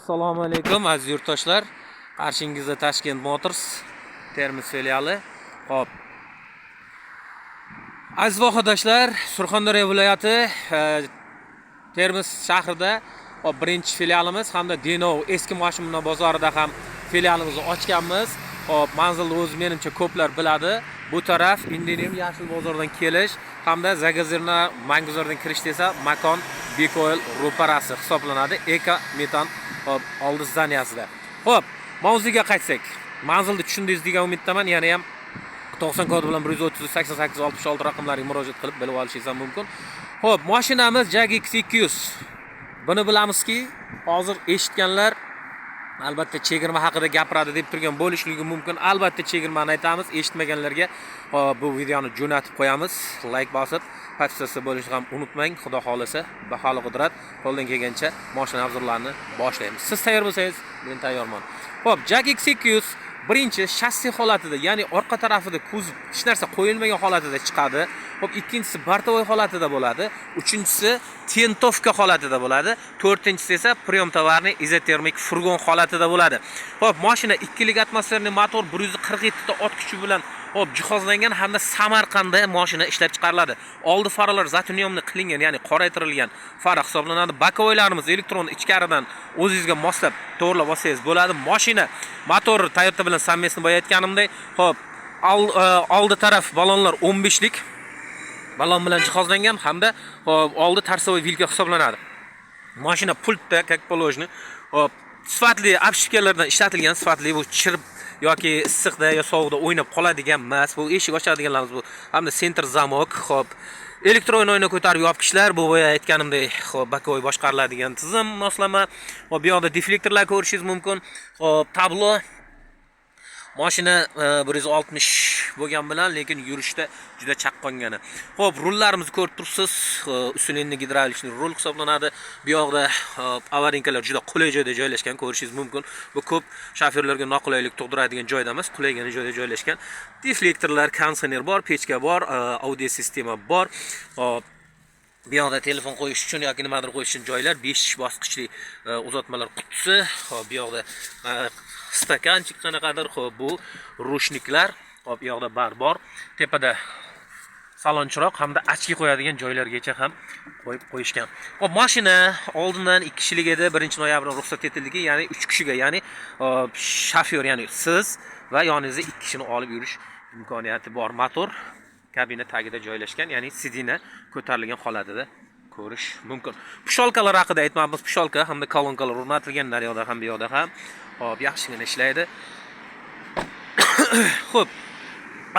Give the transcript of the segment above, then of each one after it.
Assalomu alaykum aziz yurtdoshlar. Qarshingizda Tashkent Motors Termiz filiali. Xo'p. Aziz vatandoshlar, Surxondaryo viloyati Termiz shahrida birinchi filialimiz hamda Denov eski mashina bozorida ham filialimizni ochganmiz. Xo'p, manzilni o'zi menimcha ko'plar biladi. Bu taraf Indenium Yashil bozordan kelish hamda Zagazirna Manguzordan kirish desa makon Bikoil ro'parasi hisoblanadi. Eka metan oldi zdaniyasida. Xo'p, mavzuga qaytsak. Manzilni tushundingiz degan umiddaman. Yana ham 90 kodi bilan 130 88 66 raqamlariga murojaat qilib bilib olishingiz mumkin. Xo'p, mashinamiz Jag X200. Buni bilamizki, hozir eshitganlar albatta chegirma haqida gapiradi deb turgan bo'lishligi mumkin. Albatta chegirmani aytamiz. Eshitmaganlarga bu videoni jo'natib qo'yamiz. Like bosib, podpisatsiya bo'lishni ham unutmang. Xudo xolasa, baholi qudrat qo'ldan kelgancha mashina obzorlarini boshlaymiz. Siz tayyor bo'lsangiz, men tayyorman. Xo'p, Jag X200 birinchi shassi holatida, ya'ni orqa tarafida kuz hech narsa qo'yilmagan holatida chiqadi. Xo'p, ikkinchisi bartovoy holatida bo'ladi. Uchinchisi tentovka holatida bo'ladi. To'rtinchisi esa priyom tovarni izotermik furgon holatida bo'ladi. Xo'p, mashina 2 lik atmosferli motor 147 ta ot kuchi bilan jihozlangan hamda Samarqandda mashina ishlab chiqariladi. Oldi faralar zatuniumni qilingan, ya'ni qoraytirilgan fara hisoblanadi. Bakovoylarimiz elektron ichkaridan o'zingizga moslab to'g'rilab olsangiz bo'ladi. Mashina motori Toyota bilan sammesini bo'yayotganimdek, xo'p, oldi taraf balonlar 15 lik balon bilan jihozlangan hamda oldi tarsovoy vilka hisoblanadi. Mashina pultda, как положено, sifatli obshipkalardan ishlatilgan, sifatli bu chirib yoki issiqda yo sovuqda o'ynab qoladigan emas. Bu eshik ochadiganlarimiz bu. Hamda center zamok, xo'p, elektron oyna ko'tarib yopqichlar, bu boya aytganimdek, xo'p, bakovoy boshqariladigan tizim, moslama. Xo'p, bu yoqda deflektorlar ko'rishingiz mumkin. Xo'p, tablo. Mashina 160 bo'lgan bilan, lekin yurishda juda chaqqongani. Xo'p, rullarimizni ko'rib turibsiz. Usulinni gidravlichni rul hisoblanadi. Bu yoqda avarinkalar juda qulay joyda joylashgan, ko'rishingiz mumkin. Bu ko'p shofyorlarga noqulaylik tug'diradigan joyda emas, qulaygina joyda joylashgan. Deflektorlar, kondisioner bor, pechka bor, audio sistema bor. Bu yoqda telefon qo'yish uchun yoki nimadir qo'yish uchun joylar, 5 bosqichli uzatmalar qutisi. Xo'p, bu yoqda stakanchik qanaqadir, xo'p, bu rushniklar, xo'p, bu yoqda bar bor. Tepada salon chiroq hamda ochki qo'yadigan joylargacha ham qo'yib qo'yishgan. Xo'p, mashina oldindan 2 kishilik edi, 1-noyabrda ruxsat etildiki, ya'ni 3 kishiga, ya'ni shofyor, ya'ni siz va yoningizda 2 kishini olib yurish imkoniyati bor. Motor kabina tagida joylashgan, ya'ni sidina ko'tarilgan holatida ko'rish mumkin. Pusholkalar haqida aytmoqmiz. Pusholka hamda kolonkalar o'rnatilgan, naryoqda ham, bu yoqda ham. Xo'p, yaxshigina ishlaydi. Xo'p,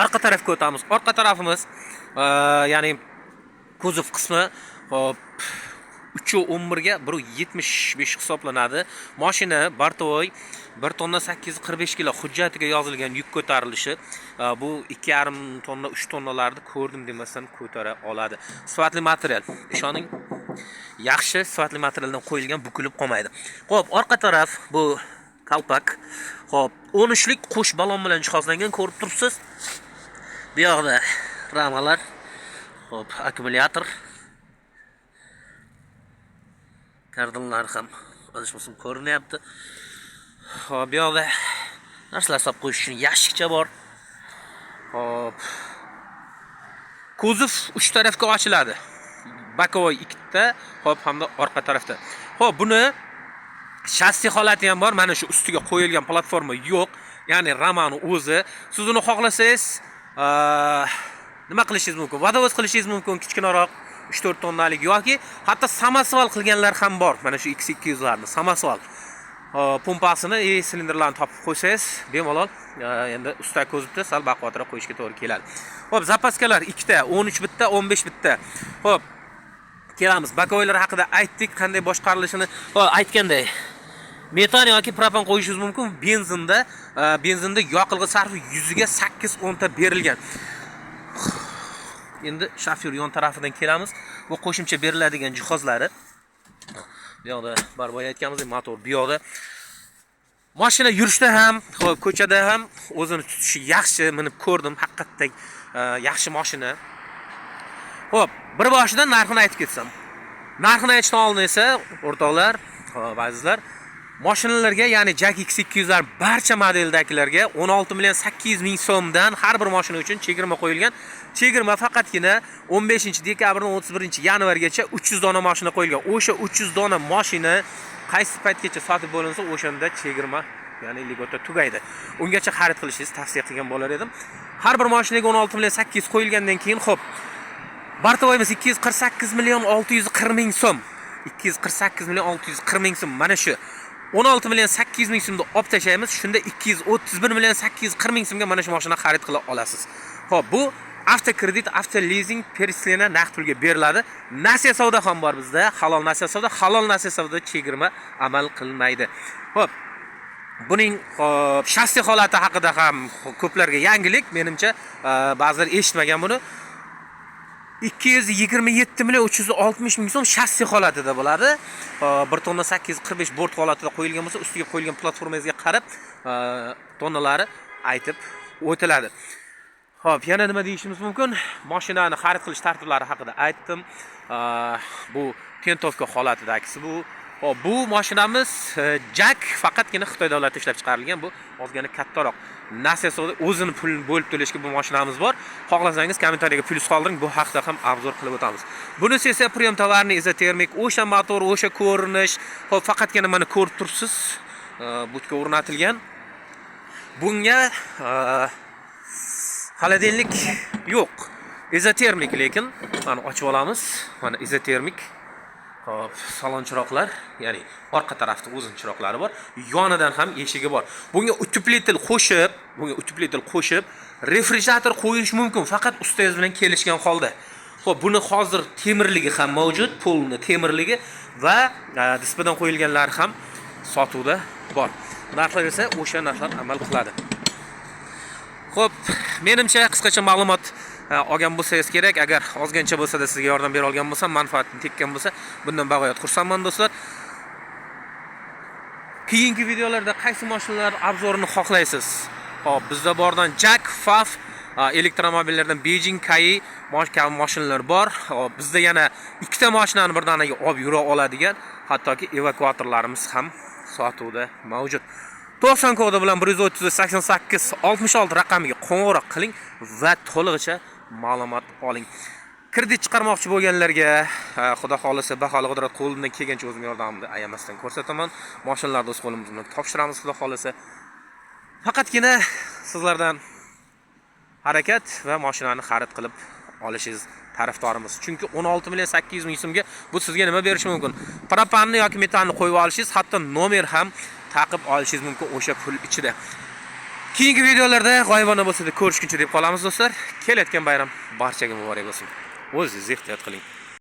orqa tarafga o'tamiz. Orqa tarafimiz, ya'ni kuzov qismi, xo'p, 3.11 ga 1.75 hisoblanadi. Mashina bartovoy 1 tonna 845 kg hujjatiga yozilgan yuk ko'tarilishi. Bu 2,5 tonna, 3 tonnalarni ko'rdim demasam ko'tara oladi. Sifatli material. Ishoning, yaxshi sifatli materialdan qo'yilgan, bukilib qolmaydi. Xo'p, orqa taraf bu kalpak. Xo'p, 13 lik qo'sh balon bilan jihozlangan, ko'rib turibsiz. Bu yoqda ramalar, xo'p, akkumulyator, kardinlar ham adashmasam ko'rinyapti. Xo'p, bu yoqda narsalar solib qo'yish uchun yashikcha bor. Xo'p, kuzov 3 tarafga ochiladi. Bakovoy 2 ta, xo'p, hamda orqa tarafda. Xo'p, buni shassi holati ham bor. Mana shu ustiga qo'yilgan platforma yo'q. Ya'ni ramani o'zi. Siz uni xohlasangiz, nima qilishingiz mumkin? Vodovoz qilishingiz mumkin, kichkinaroq 3-4 tonnalik yoki hatto samosval qilganlar ham bor. Mana shu X200 larni samosval pompasini, silindrlarni topib qo'ysangiz, bemalol endi usta ko'zibda sal baquvvatroq qo'yishga to'g'ri keladi. Xo'p, zapaskalar 2 ta, 13 bitta, 15 bitta. Xo'p, kelamiz. Bakovoylar haqida aytdik, qanday boshqarilishini. Xo'p, aytganday, metan yoki propan qo'yishingiz mumkin. Benzinda yoqilg'i sarfi 100 ga 8-10 ta berilgan. Endi shofyor yon tarafidan kelamiz. Bu qo'shimcha beriladigan jihozlari. Bu yoqda barboy aytganimizdek motor, bu yoqda. Mashina yurishda ham, xo'p, ko'chada ham o'zini tutishi yaxshi, minib ko'rdim, haqiqatdan yaxshi mashina. Xo'p, bir boshidan narxini aytib ketsam. Narxini aytishdan oldin esa, o'rtoqlar, azizlar, Mashinalarga, ya'ni Jack X200 lar barcha modeldagilarga 16 million 800 ming so'mdan har bir mashina uchun chegirma qo'yilgan. Chegirma faqatgina 15-dekabrdan 31-yanvargacha 300 dona mashina qo'yilgan. O'sha 300 dona mashina qaysi paytgacha sotib bo'linsa, o'shanda chegirma, ya'ni ligota tugaydi. Ungacha xarid qilishingizni tavsiya qilgan bo'lar edim. Har bir mashinaga 16 million 800 qo'yilgandan keyin xo'p, bartovoyimiz 248 million 640 ming so'm. 248 million 640 ming so'm. Mana shu 16 million 800 ming so'mda olib tashlaymiz. Shunda 231 million 840 ming so'mga mana shu mashina xarid qila olasiz. Xo'p, bu avtokredit, avtolizing perslena naqd pulga beriladi. Nasiya savdo ham bor bizda. Halol nasiya savdo, halol nasiya savdo chegirma amal qilmaydi. Xo'p, buning shassi holati haqida ham ko'plarga yangilik, menimcha ba'zilar eshitmagan buni. 227 million 360 ming so'm shassi holatida bo'ladi. 1 tonna 845 bort holatida qo'yilgan bo'lsa, ustiga qo'yilgan platformangizga qarab tonnalari aytib o'tiladi. Xo'p, yana nima deyishimiz mumkin? Mashinani xarid qilish tartiblari haqida aytdim. Bu tentovka holatidagisi bu. Hop, bu mashinamiz Jack faqatgina Xitoy davlatida ishlab chiqarilgan. Bu ozgina kattaroq. Nasiya savdo o'zini pulini bo'lib to'lashga bu mashinamiz bor. Xohlasangiz kommentariyaga plyus qoldiring, bu haqda ham obzor qilib o'tamiz. Bunisi esa premium tovarni izotermik, o'sha motor, o'sha ko'rinish. Hop, faqatgina mana ko'rib turibsiz, butga o'rnatilgan. Bunga xolodilnik yo'q. Izotermik, lekin mana ochib olamiz. Mana izotermik. Hop, salon chiroqlar, ya'ni orqa tarafda o'zin chiroqlari bor. Yonidan ham eshigi bor. Bunga utepletel qo'shib, refrigerator qo'yish mumkin, faqat ustangiz bilan kelishgan holda. Xo'p, buni hozir temirligi ham mavjud, polni temirligi va dispdan qo'yilganlari ham sotuvda bor. Narxlar esa o'sha narxlar amal qiladi. Xo'p, menimcha qisqacha ma'lumot olgan bo'lsangiz kerak. Agar ozgancha bo'lsa-da sizga yordam bera olgan bo'lsam, manfaatini tekkan bo'lsa, bundan bag'oyat xursandman do'stlar. Keyingi videolarda qaysi mashinalar obzorini xohlaysiz? Hop, bizda bordan Jack, Faf, elektromobillardan Beijing, Kai mashinalar bor. Hop, bizda yana ikkita mashinani birdaniga olib yura oladigan, hattoki evakuatorlarimiz ham sotuvda mavjud. 90 kodi bilan 130 88 66 raqamiga qo'ng'iroq qiling va to'lig'icha ma'lumot oling. Kredit chiqarmoqchi bo'lganlarga xudo xolisa baholi qudrat qo'limdan kelgancha o'zim yordamimni ayamasdan ko'rsataman. Mashinalarni o'z qo'limizdan topshiramiz xudo xolisa. Faqatgina sizlardan harakat va mashinani xarid qilib olishingiz tarafdorimiz. Chunki 16 million 800 ming so'mga bu sizga nima berishi mumkin? Propanni yoki metanni qo'yib olishingiz, hatto nomer ham taqib olishingiz mumkin o'sha pul ichida. Keyingi videolarda g'oyibona bo'lsa-da ko'rishguncha deb qolamiz do'stlar. Kelayotgan bayram barchaga muborak bo'lsin. O'zingiz ehtiyot qiling.